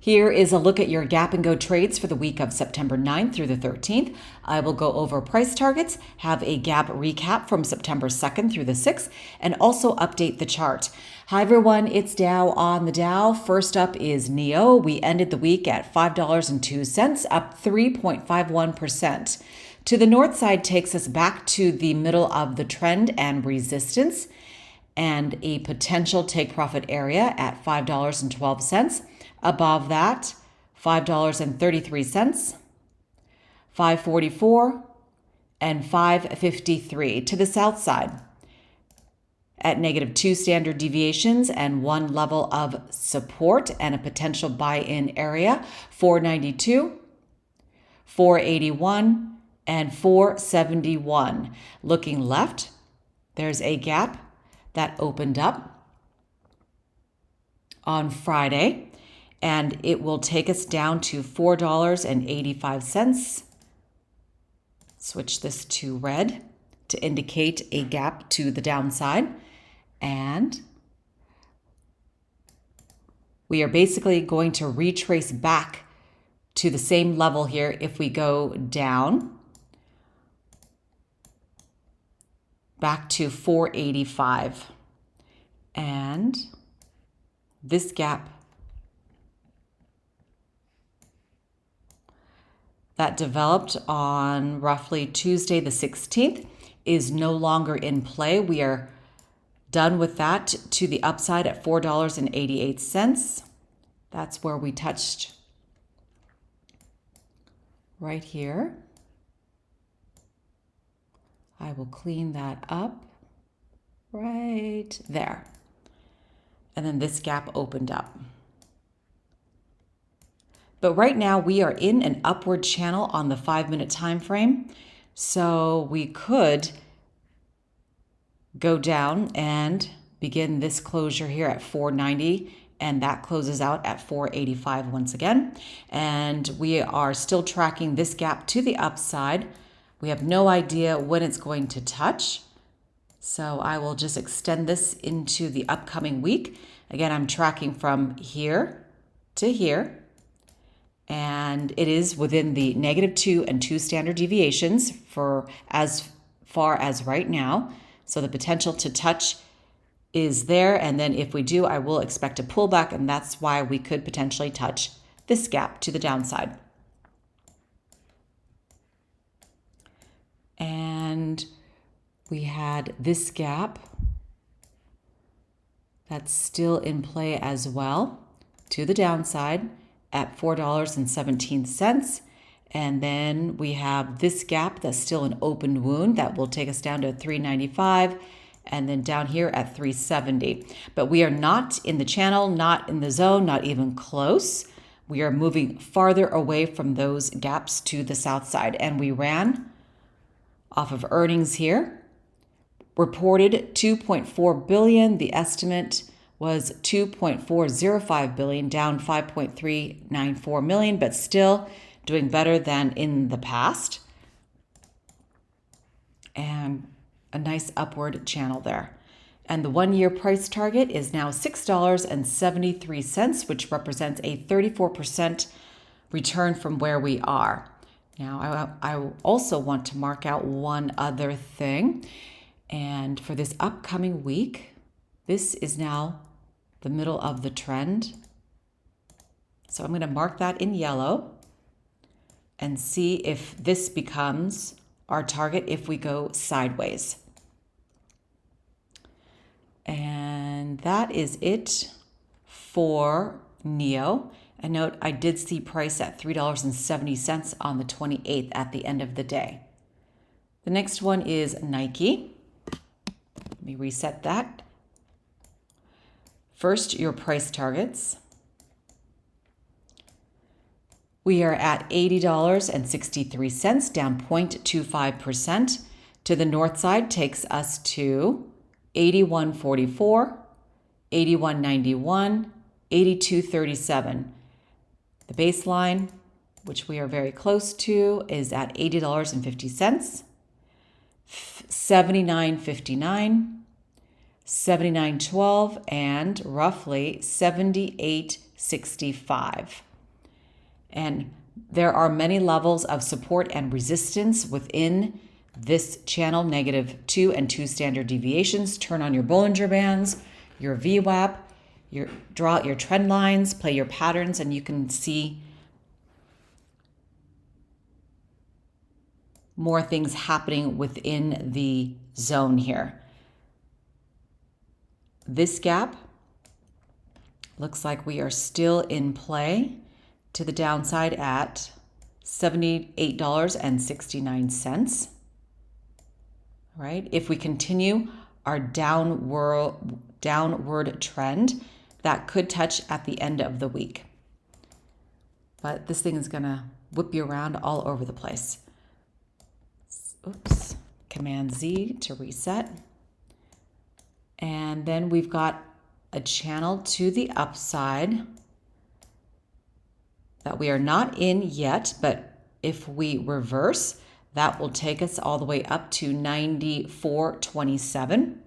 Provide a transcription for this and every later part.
Here is a look at your gap and go trades for the week of September 9th through the 13th. I will go over price targets, have a gap recap from September 2nd through the 6th, and also update the chart. Hi everyone, it's Dow on the Dow. First up is NIO. We ended the week at $5.02, up 3.51%. To the north side takes us back to the middle of the trend and resistance, and a potential take profit area at $5.12. Above that, $5.33, $5.44, and $5.53. To the south side, at -2 standard deviations and one level of support and a potential buy-in area, $4.92, $4.81, and $4.71. Looking left, there's a gap that opened up on Friday, and it will take us down to $4.85. Switch this to red to indicate a gap to the downside. And we are basically going to retrace back to the same level here if we go down back to 485. And this gap that developed on roughly Tuesday the 16th is no longer in play. We are done with that to the upside at $4.88. That's where we touched right here. I will clean that up right there. And then this gap opened up. But right now we are in an upward channel on the 5-minute time frame. So we could go down and begin this closure here at 490, and that closes out at 485 once again. And we are still tracking this gap to the upside. We have no idea when it's going to touch. So I will just extend this into the upcoming week. Again, I'm tracking from here to here. And it is within the -2 and 2 standard deviations for as far as right now. So the potential to touch is there. And then if we do, I will expect a pullback. And that's why we could potentially touch this gap to the downside. And we had this gap that's still in play as well to the downside at $4.17. And then we have this gap that's still an open wound that will take us down to $3.95 and then down here at $3.70. But we are not in the channel, not in the zone, not even close. We are moving farther away from those gaps to the south side. And we ran off of earnings here. Reported $2.4 billion. The estimate was $2.405 billion, down $5.394 million, but still doing better than in the past. And a nice upward channel there. And the 1-year price target is now $6.73, which represents a 34% return from where we are. Now, I also want to mark out one other thing. And for this upcoming week, this is now the middle of the trend. So I'm going to mark that in yellow and see if this becomes our target if we go sideways. And that is it for NIO. And note, I did see price at $3.70 on the 28th at the end of the day. The next one is Nike. Let me reset that. First, your price targets. We are at $80.63, down 0.25%. To the north side takes us to $81.44, $81.91, $82.37. The baseline, which we are very close to, is at $80.50, $79.59, $79.12, and roughly $78.65. And there are many levels of support and resistance within this channel, -2 and 2 standard deviations. Turn on your Bollinger Bands, your VWAP, draw out your trend lines, play your patterns, and you can see more things happening within the zone here. This gap looks like we are still in play to the downside at $78.69. Right? If we continue our downward trend, that could touch at the end of the week. But this thing is going to whip you around all over the place. Oops. Command Z to reset. And then we've got a channel to the upside that we are not in yet, but if we reverse, that will take us all the way up to 94.27.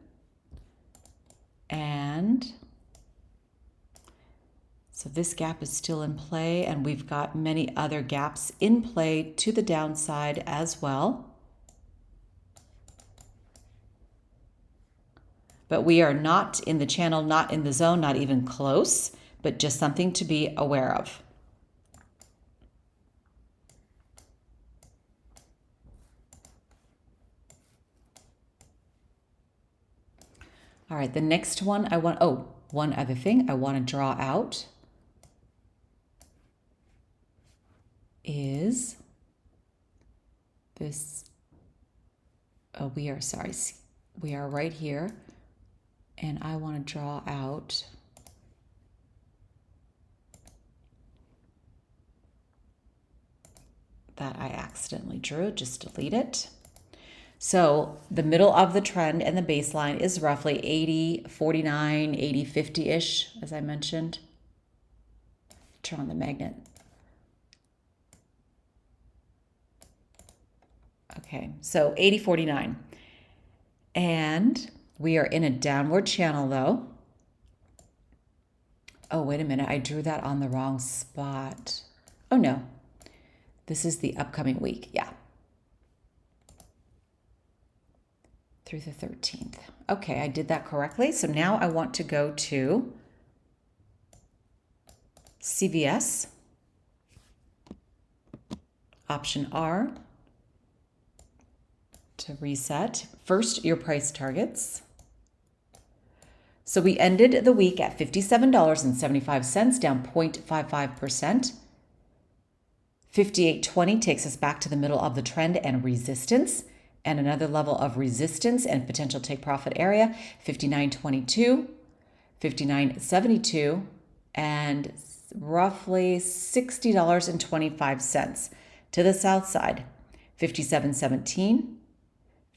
And so this gap is still in play, and we've got many other gaps in play to the downside as well. But we are not in the channel, not in the zone, not even close, but just something to be aware of. All right, the next one one other thing I want to draw out is this. Oh, we are right here. And I want to draw out that I accidentally drew, just delete it. So the middle of the trend and the baseline is roughly 80-49, 80-50-ish, as I mentioned. Turn on the magnet. Okay, so 80-49. And we are in a downward channel though. Oh, wait a minute, I drew that on the wrong spot. Oh no, this is the upcoming week, yeah. Through the 13th. Okay, I did that correctly. So now I want to go to CVS, option R, to reset. First, your price targets. So we ended the week at $57.75, down 0.55%. 58.20 takes us back to the middle of the trend and resistance, and another level of resistance and potential take profit area, 59.22, 59.72, and roughly $60.25 to the south side, 57.17,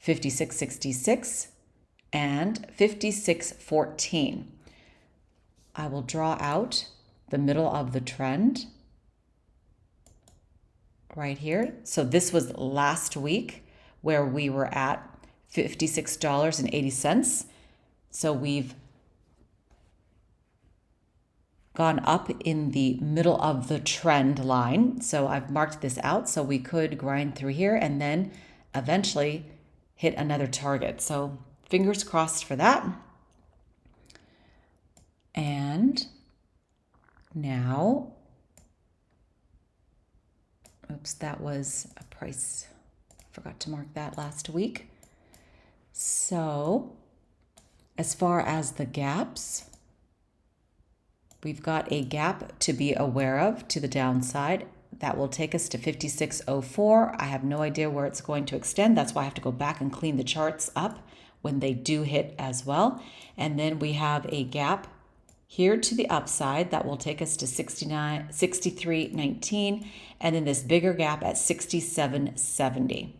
56.66, and 56.14. I will draw out the middle of the trend right here. So this was last week where we were at $56.80. So we've gone up in the middle of the trend line. So I've marked this out so we could grind through here and then eventually hit another target. So fingers crossed for that. And now, oops, that was a price. Forgot to mark that last week. So as far as the gaps, we've got a gap to be aware of to the downside. That will take us to 56.04. I have no idea where it's going to extend. That's why I have to go back and clean the charts up when they do hit as well. And then we have a gap here to the upside that will take us to 63.19, and then this bigger gap at 67.70.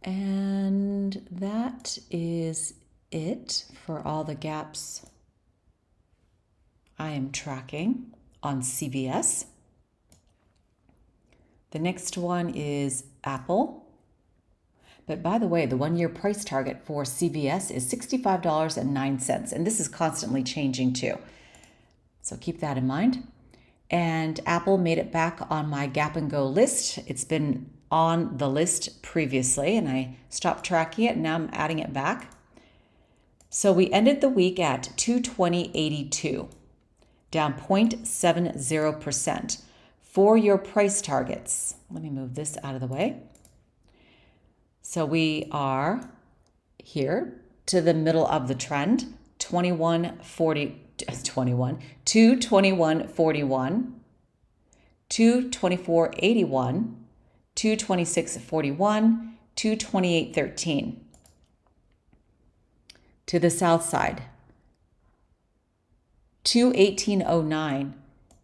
And that is it for all the gaps I am tracking on CVS. The next one is Apple. But by the way, the 1-year price target for CVS is $65.09, and this is constantly changing too. So keep that in mind. And Apple made it back on my Gap and Go list. It's been on the list previously, and I stopped tracking it, and now I'm adding it back. So we ended the week at 220.82, down 0.70%. For your price targets, let me move this out of the way. So we are here to the middle of the trend, 221.41, 224.81, 226.41, 228.13. To the south side, 218.09,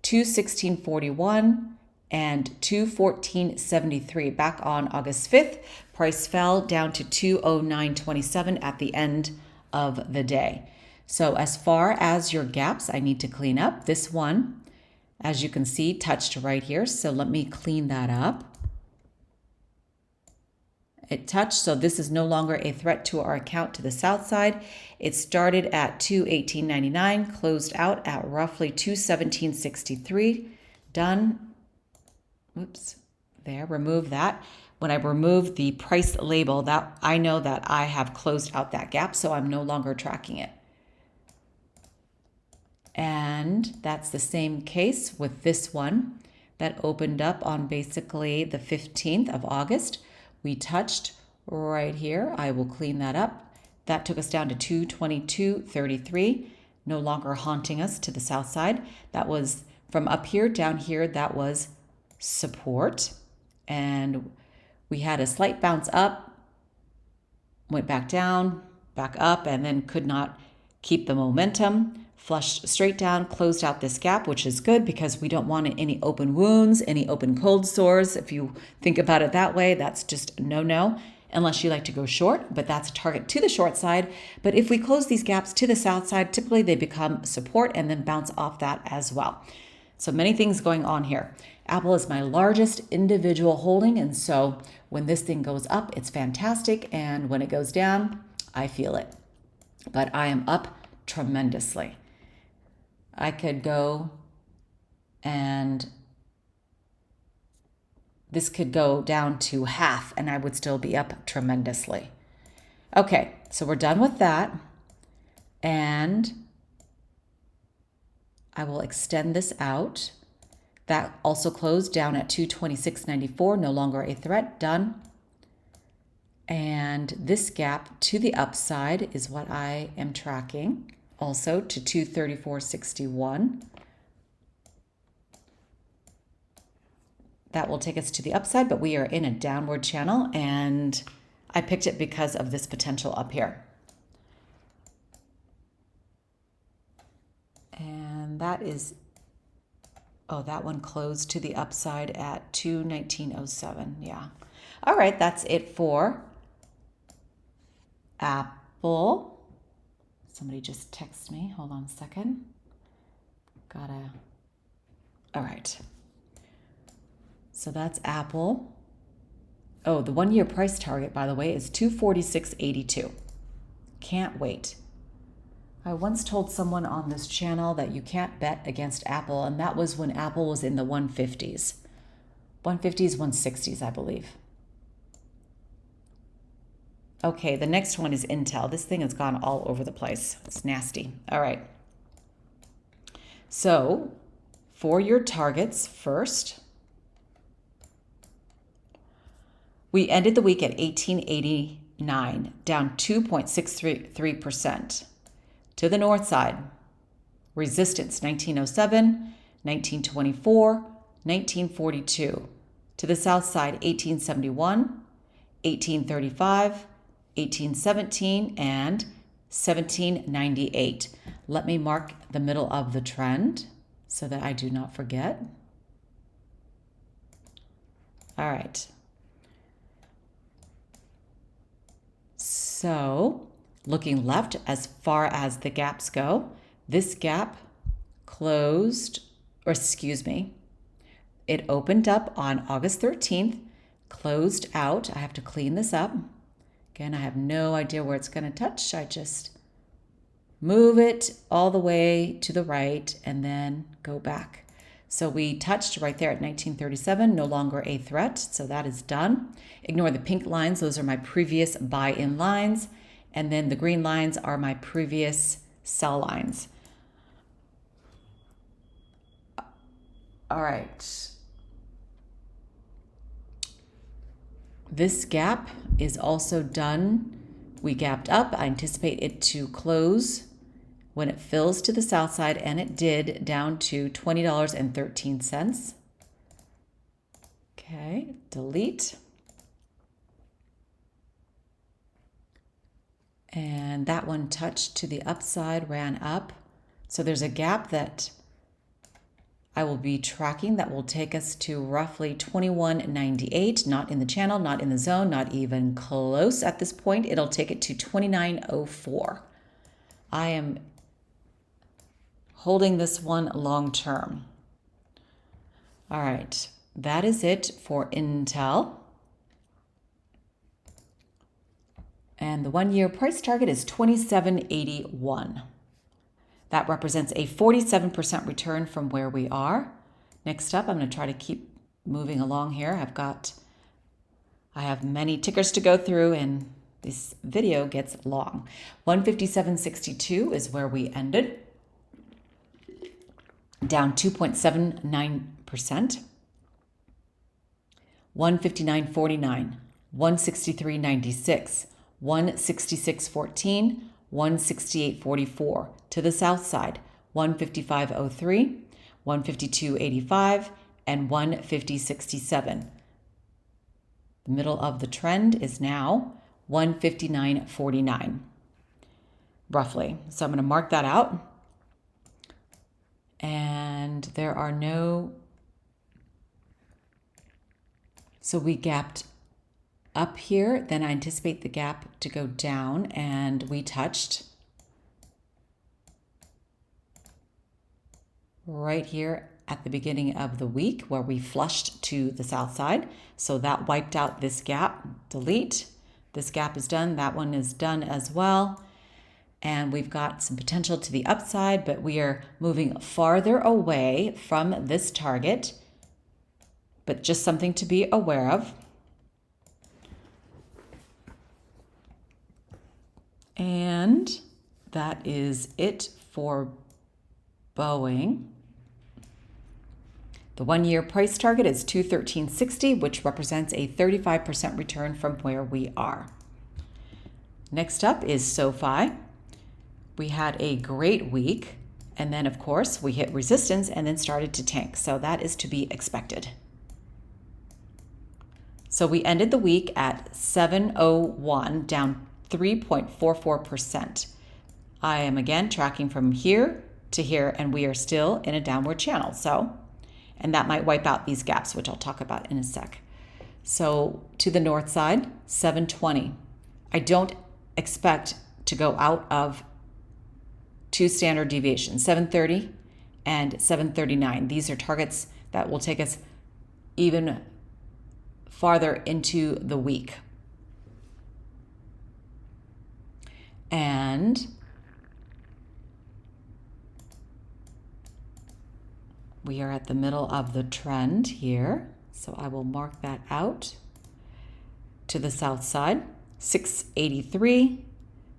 216.41, and 214.73. Back on August 5th, price fell down to 209.27 at the end of the day. So as far as your gaps, I need to clean up. This one, as you can see, touched right here. So let me clean that up. It touched, so this is no longer a threat to our account to the south side. It started at 218.99, closed out at roughly 217.63. Done. Oops, there, remove that. When I remove the price label, that I know that I have closed out that gap, so I'm no longer tracking it. And that's the same case with this one that opened up on basically the 15th of August. We touched right here. I will clean that up. That took us down to 222.33, no longer haunting us to the south side. That was from up here down here, that was support. And we had a slight bounce up, went back down, back up, and then could not keep the momentum. Flushed straight down, closed out this gap, which is good because we don't want any open wounds, any open cold sores. If you think about it that way, that's just no, unless you like to go short, but that's a target to the short side. But if we close these gaps to the south side, typically they become support and then bounce off that as well. So many things going on here. Apple is my largest individual holding, and so when this thing goes up, it's fantastic, and when it goes down, I feel it. But I am up tremendously. I could go and this could go down to half and I would still be up tremendously. Okay, so we're done with that. And I will extend this out. That also closed down at 226.94, no longer a threat, done. And this gap to the upside is what I am tracking. Also to 234.61. That will take us to the upside, but we are in a downward channel, and I picked it because of this potential up here. And that is, oh, that one closed to the upside at 219.07. Yeah. All right, that's it for Apple. Somebody just texted me. Hold on a second. All right. So that's Apple. Oh, the 1-year price target, by the way, is 246.82. Can't wait. I once told someone on this channel that you can't bet against Apple, and that was when Apple was in the 150s. 150s, 160s, I believe. Okay, the next one is Intel. This thing has gone all over the place. It's nasty. All right. So, for your targets first, we ended the week at 1889, down 2.63%. To the north side, resistance 1907, 1924, 1942. To the south side, 1871, 1835, 1817, and 1798. Let me mark the middle of the trend so that I do not forget. All right. So, looking left as far as the gaps go, this gap closed, or excuse me, it opened up on August 13th, closed out. I have to clean this up. Again, I have no idea where it's going to touch. I just move it all the way to the right and then go back. So we touched right there at 1937, no longer a threat. So that is done. Ignore the pink lines. Those are my previous buy-in lines. And then the green lines are my previous sell lines. All right. This gap is also done. We gapped up. I anticipate it to close when it fills to the south side, and it did, down to $20.13. Okay, delete. And that one touched to the upside, ran up. So there's a gap that I will be tracking that will take us to roughly 21.98, not in the channel, not in the zone, not even close at this point. It'll take it to 29.04. I am holding this one long term. All right, that is it for Intel. And the 1 year price target is 27.81. That represents a 47% return from where we are. Next up, I'm going to try to keep moving along here. I have many tickers to go through and this video gets long. 157.62 is where we ended, down 2.79%. 159.49, 163.96, 166.14, 168.44. To the south side, 155.03, 152.85, and 150.67. The middle of the trend is now 159.49, roughly. So I'm going to mark that out. And there are no... So we gapped up here, then I anticipate the gap to go down, and we touched right here at the beginning of the week where we flushed to the south side. So that wiped out this gap. Delete. This gap is done. That one is done as well. And we've got some potential to the upside, but we are moving farther away from this target. But just something to be aware of. And that is it for Boeing. The 1 year price target is 213.60, which represents a 35% return from where we are. Next up is SOFI. We had a great week, and then of course we hit resistance and then started to tank. So that is to be expected. So we ended the week at 701, down 3.44%. I am again tracking from here to here, and we are still in a downward channel. And that might wipe out these gaps, which I'll talk about in a sec. So to the north side, 720. I don't expect to go out of two standard deviations, 730 and 739. These are targets that will take us even farther into the week. And we are at the middle of the trend here, so I will mark that out. To the south side, 683,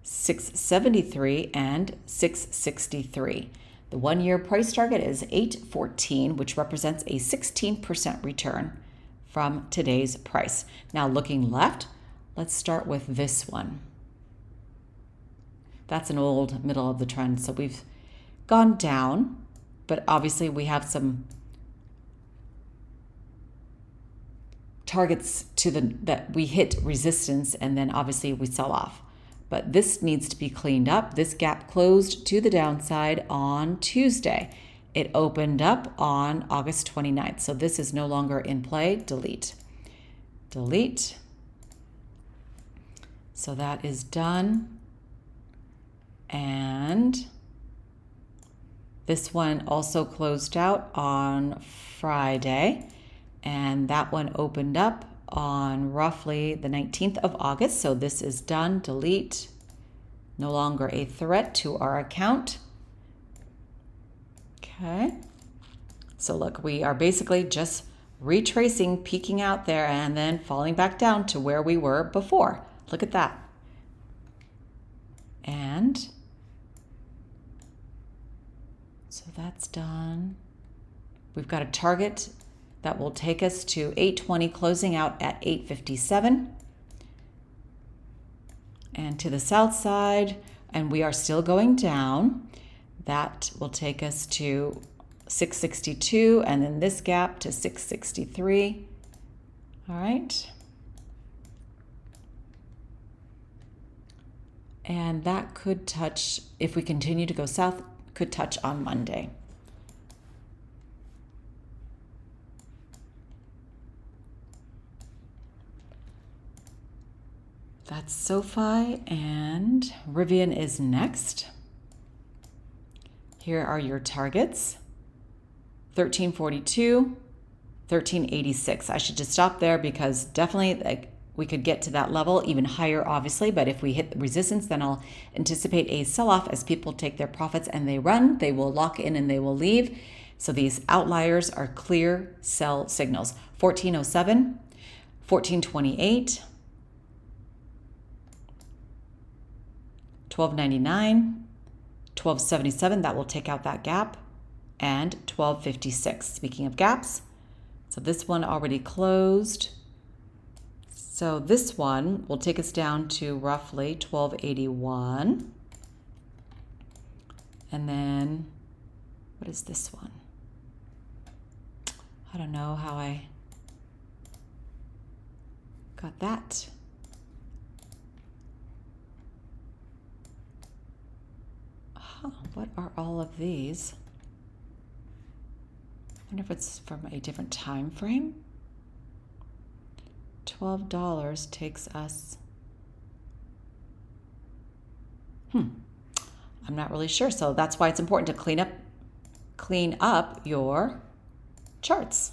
673, and 663. The 1 year price target is 814, which represents a 16% return from today's price. Now looking left, let's start with this one. That's an old middle of the trend, so we've gone down. But obviously we have some targets that we hit resistance, and then obviously we sell off. But this needs to be cleaned up. This gap closed to the downside on Tuesday. It opened up on August 29th. So this is no longer in play. Delete. Delete. So that is done. And this one also closed out on Friday, and that one opened up on roughly the 19th of August. So this is done. Delete. No longer a threat to our account. Okay. So look, we are basically just retracing, peaking out there, and then falling back down to where we were before. Look at that. And so that's done. We've got a target that will take us to 820, closing out at 857. And to the south side, and we are still going down. That will take us to 662, and then this gap to 663. All right. And that could touch, if we continue to go south, could touch on Monday. That's SOFI, and RIVN is next. Here are your targets. 1342, 1386. I should just stop there because definitely we could get to that level, even higher obviously, but if we hit the resistance, then I'll anticipate a sell-off as people take their profits and they run. They will lock in and they will leave. So these outliers are clear sell signals. 1407, 1428, 1299, 1277, that will take out that gap, and 1256. Speaking of gaps, so this one already closed. So this one will take us down to roughly 1281. And then, what is this one? I don't know how I got that. What are all of these? I wonder if it's from a different time frame. $12 takes us. I'm not really sure. So that's why it's important to clean up your charts.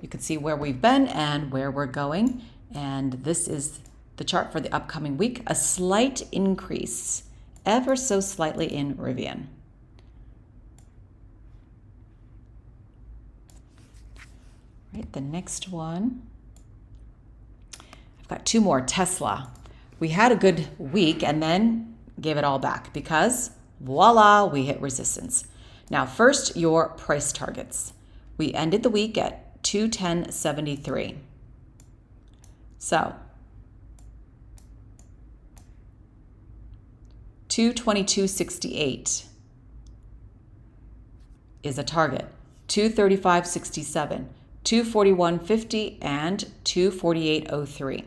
You can see where we've been and where we're going. And this is the chart for the upcoming week. A slight increase, ever so slightly, in RIVN. Right, the next one. I've got two more. Tesla. We had a good week and then gave it all back because voila, we hit resistance. Now, first, your price targets. We ended the week at 210.73. So 222.68 is a target. 235.67, 241.50, and 248.03.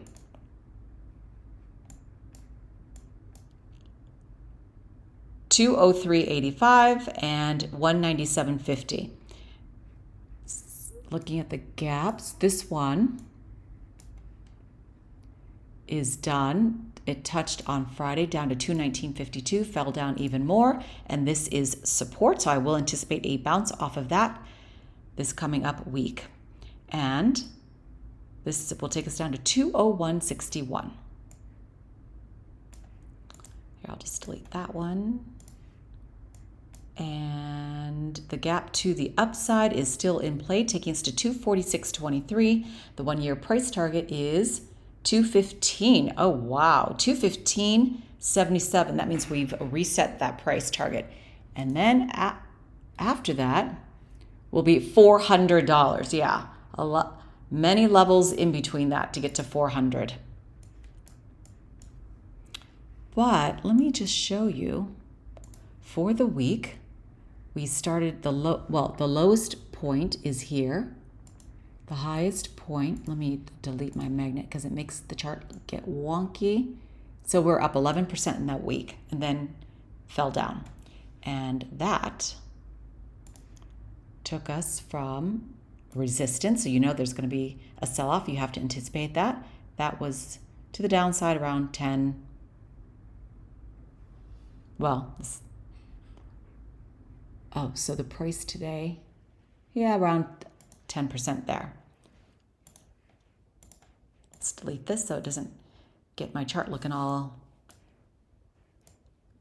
$203.85 and $197.50. Looking at the gaps, this one is done. It touched on Friday down to 219.52, fell down even more, and this is support, so I will anticipate a bounce off of that this coming up week. And this will take us down to 201.61. Here, I'll just delete that one. And the gap to the upside is still in play, taking us to 246.23. The 1 year price target is 215. Oh, wow. 215.77. That means we've reset that price target. And then after that will be $400. Yeah, a lot, many levels in between that to get to 400. But let me just show you for the week. We started the lowest point is here. The highest point, let me delete my magnet because it makes the chart get wonky. So we're up 11% in that week and then fell down. And that took us from resistance. So you know there's going to be a sell-off. You have to anticipate that. That was to the downside around 10. Well, so the price today, yeah, around 10% there. Let's delete this so it doesn't get my chart looking all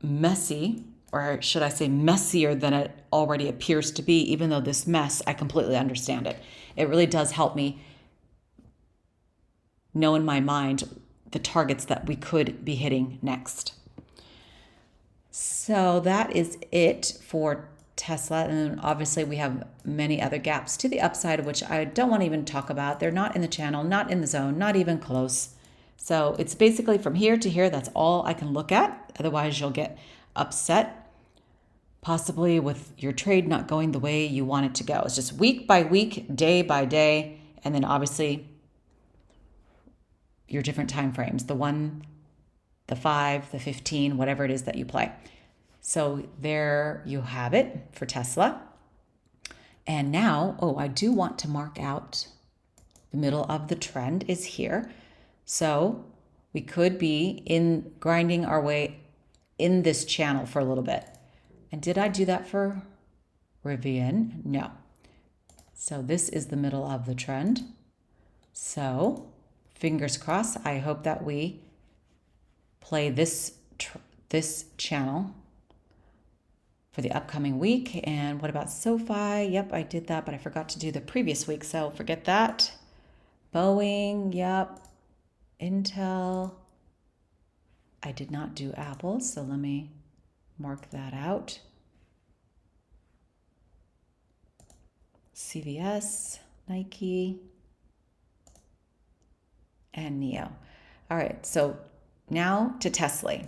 messy, or should I say messier than it already appears to be, even though this mess, I completely understand it. It really does help me know in my mind the targets that we could be hitting next. So that is it for Tesla. And obviously we have many other gaps to the upside, which I don't want to even talk about. They're not in the channel, not in the zone, not even close. So it's basically from here to here. That's all I can look at. Otherwise you'll get upset, possibly with your trade not going the way you want it to go. It's just week by week, day by day, and then obviously your different time frames, the 1, the 5, the 15, whatever it is that you play. So there you have it for Tesla. And now, I do want to mark out the middle of the trend is here. So we could be grinding our way in this channel for a little bit. And did I do that for RIVN? No. So this is the middle of the trend. So fingers crossed. I hope that we play this channel for the upcoming week. And what about SOFI? Yep, I did that, but I forgot to do the previous week. So forget that. Boeing, yep. Intel. I did not do Apple, so let me mark that out. CVS, Nike, and NIO. All right, so now to TSLY.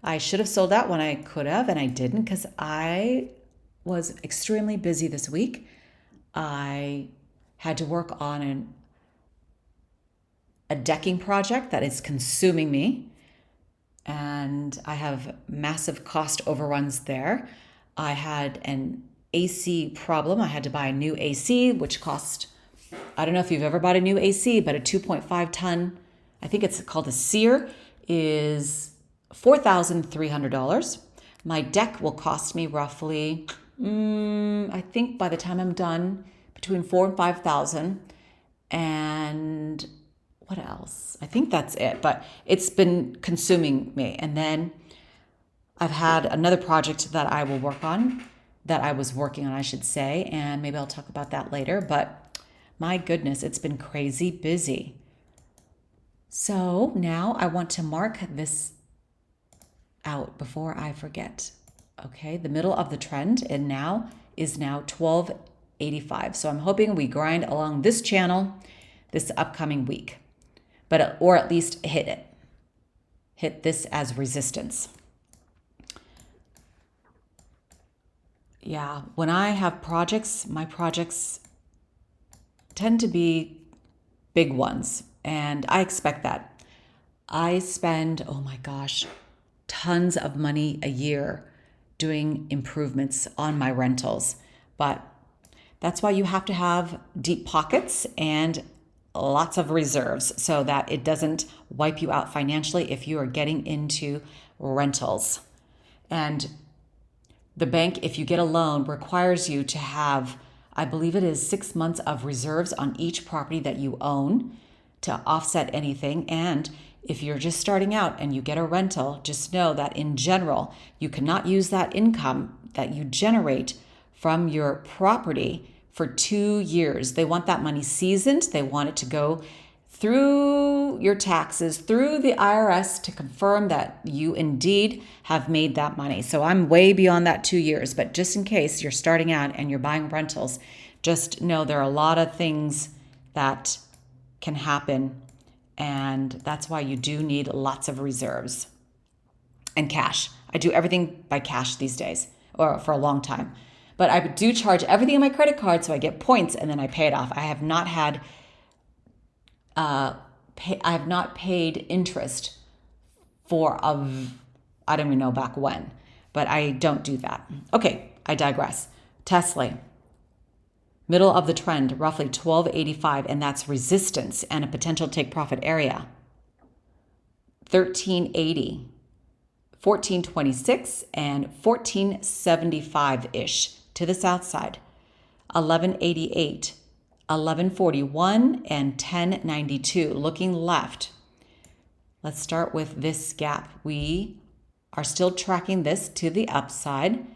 I should have sold out when I could have, and I didn't because I was extremely busy this week. I had to work on a decking project that is consuming me, and I have massive cost overruns there. I had an AC problem. I had to buy a new AC, which cost, I don't know if you've ever bought a new AC, but a 2.5 ton, I think it's called a SEER, is $4,300. My deck will cost me roughly, I think by the time I'm done, between $4,000 and $5,000. And what else? I think that's it, but it's been consuming me. And then I've had another project that I will work on, that I was working on, I should say, and maybe I'll talk about that later. But my goodness, it's been crazy busy. So now I want to mark this out before I forget. Okay, the middle of the trend and now is now 1285. So I'm hoping we grind along this channel this upcoming week, or at least hit it. Hit this as resistance. Yeah, when I have projects, my projects tend to be big ones, and I expect that. I spend, oh my gosh, tons of money a year doing improvements on my rentals. But that's why you have to have deep pockets and lots of reserves so that it doesn't wipe you out financially if you are getting into rentals. And the bank, if you get a loan, requires you to have, I believe it is 6 months of reserves on each property that you own to offset anything. And if you're just starting out and you get a rental, just know that in general, you cannot use that income that you generate from your property for 2 years. They want that money seasoned. They want it to go through your taxes, through the IRS to confirm that you indeed have made that money. So I'm way beyond that 2 years, but just in case you're starting out and you're buying rentals, just know there are a lot of things that can happen, and that's why you do need lots of reserves and cash. I do everything by cash these days, or for a long time. But I do charge everything on my credit card, so I get points and then I pay it off. I have not had, I have not paid interest for I don't even know back when, but I don't do that. Okay, I digress. TSLA, middle of the trend, roughly 1285, and that's resistance and a potential take profit area. 1380, 1426, and 1475-ish to the south side. 1188, 1141 and 1092. Looking left, let's start with this gap. We are still tracking this to the upside,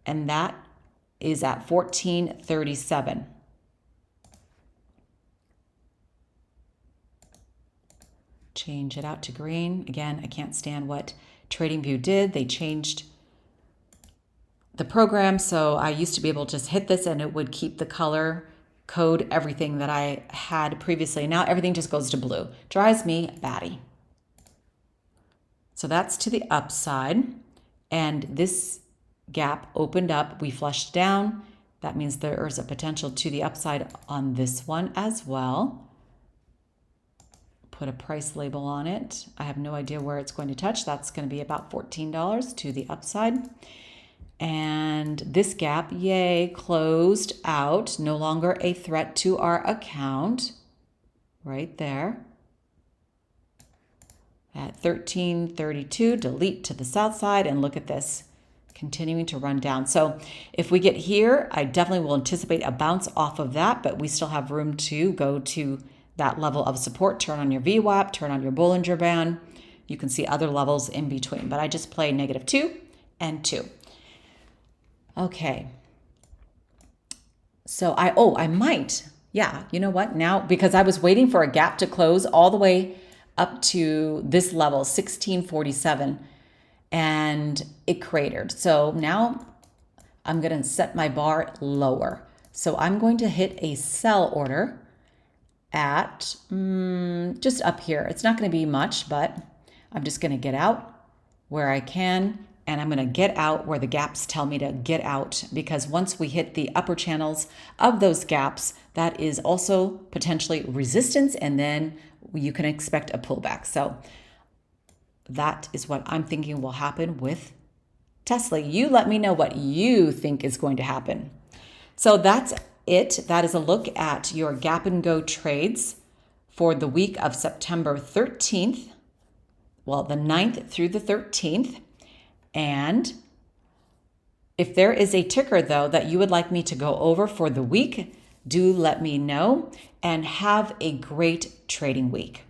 and that is at 1437. Change it out to green. Again, I can't stand what TradingView did. They changed the program, so I used to be able to just hit this and it would keep the color code, everything that I had previously. Now everything just goes to blue. Drives me batty. So that's to the upside, and this gap opened up. We flushed down. That means there is a potential to the upside on this one as well. Put a price label on it. I have no idea where it's going to touch. That's going to be about $14 to the upside. And this gap, yay, closed out. No longer a threat to our account. Right there. At 1332, delete to the south side, and look at this, continuing to run down. So if we get here, I definitely will anticipate a bounce off of that, but we still have room to go to that level of support. Turn on your VWAP, turn on your Bollinger Band. You can see other levels in between, but I just play -2 and 2. Okay. So I might, yeah, you know what? Now, because I was waiting for a gap to close all the way up to this level, 1647, and it cratered. So now I'm going to set my bar lower. So I'm going to hit a sell order at just up here. It's not going to be much, but I'm just going to get out where I can, and I'm going to get out where the gaps tell me to get out, because once we hit the upper channels of those gaps, that is also potentially resistance, and then you can expect a pullback. So that is what I'm thinking will happen with Tesla. You let me know what you think is going to happen. So that's it. That is a look at your gap and go trades for the week of September 13th. Well, the 9th through the 13th. And if there is a ticker, though, that you would like me to go over for the week, do let me know, and have a great trading week.